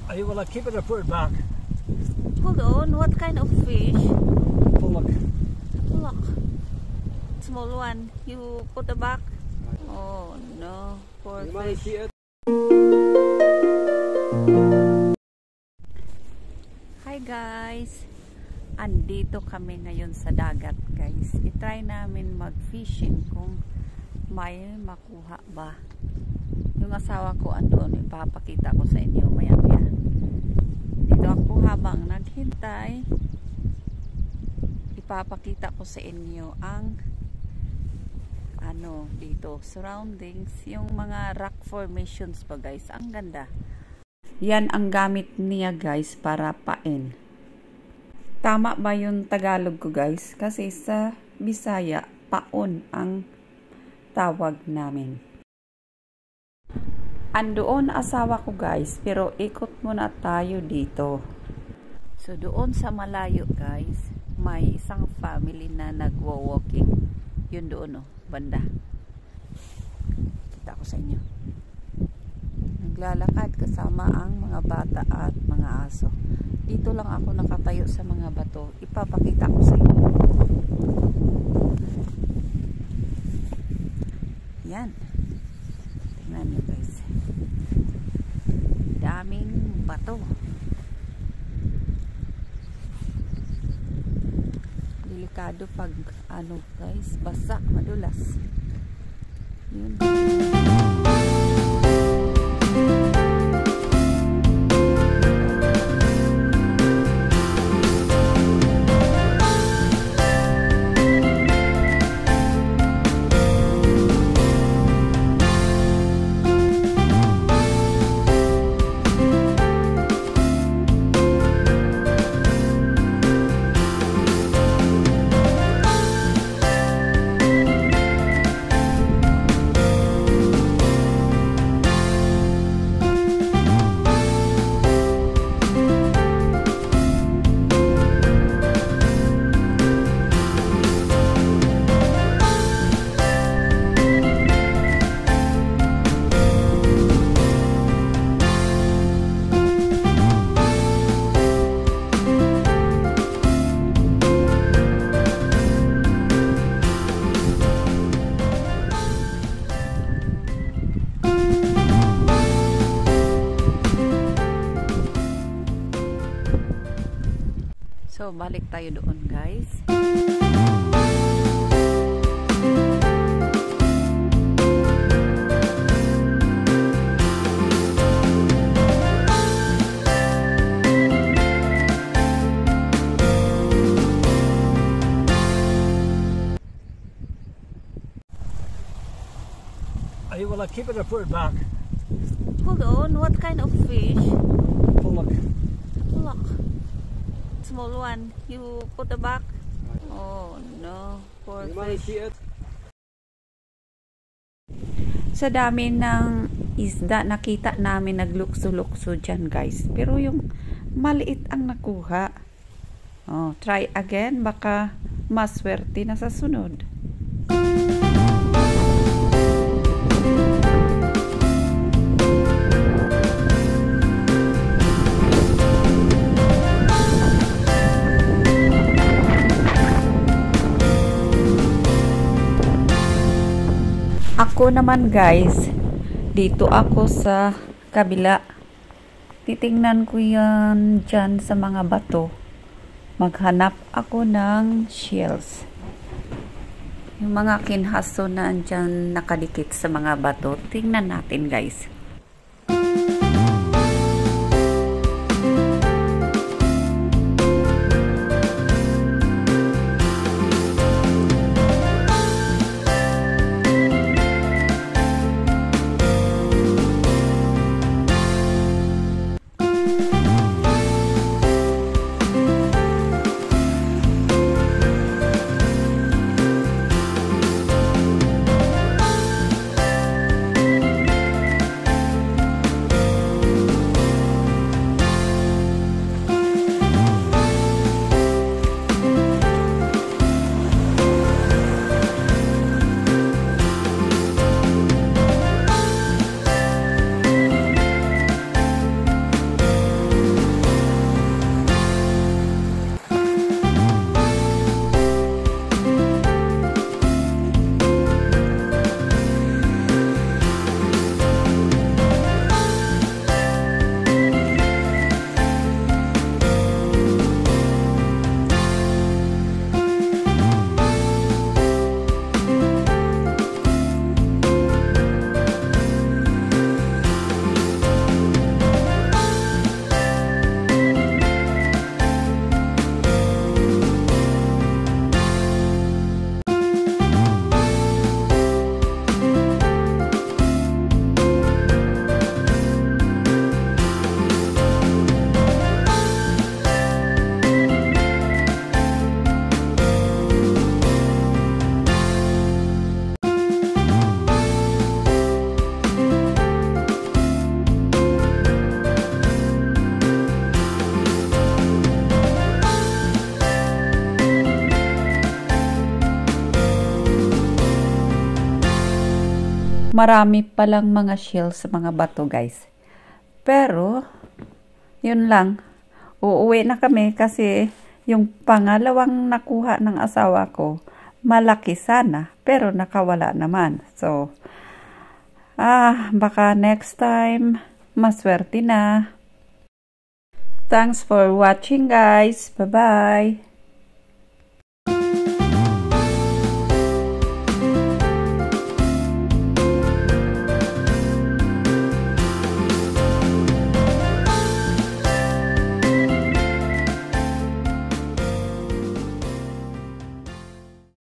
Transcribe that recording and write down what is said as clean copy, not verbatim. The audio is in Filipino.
Are you gonna keep it or put it back? Hold on, what kind of fish? Look. Look. Small one. You put the back? Oh no, poor fish. Hi guys! Andito kami ngayon sa dagat guys. I-try namin mag-fishing kung may makuha ba. Yung asawa ko andun, ipapakita ko sa inyo maya maya. Dito ako habang naghintay, ipapakita ko sa inyo ang ano dito, surroundings, yung mga rock formations pa guys. Ang ganda. Yan ang gamit niya guys para pain. Tama ba yung Tagalog ko guys? Kasi sa Bisaya, paon ang tawag namin. Andoon asawa ko guys, pero ikot muna tayo dito. So doon sa malayo guys, may isang family na nagwo-walking. Yun doon oh, banda. Kita ko sa inyo. Naglalakad kasama ang mga bata at mga aso. Dito lang ako nakatayo sa mga bato. Ipapakita ko sa inyo. Yan. Tingnan nyo guys. Daming bato. Delikado pag ano guys, basa, madulas. Yun. So, balik tayo doon, guys. Are you gonna keep it or put it back? Hold on, what kind of fish? Look. Look. Small one. You put the back? Oh no, poor fish. Sa dami ng isda nakita namin naglukso-lukso dyan guys. Pero yung maliit ang nakuha. Oh, try again. Baka maswerte na sa sunod. Ako naman guys, dito ako sa kabila. Titingnan ko yan dyan sa mga bato. Maghanap ako ng shells. Yung mga kinhaso na dyan nakadikit sa mga bato. Tingnan natin guys. marami palang mga shells sa mga bato guys. Pero, yun lang. Uuwi na kami kasi yung pangalawang nakuha ng asawa ko, malaki sana, pero nakawala naman. So, baka next time, maswerte na. Thanks for watching guys. Bye-bye.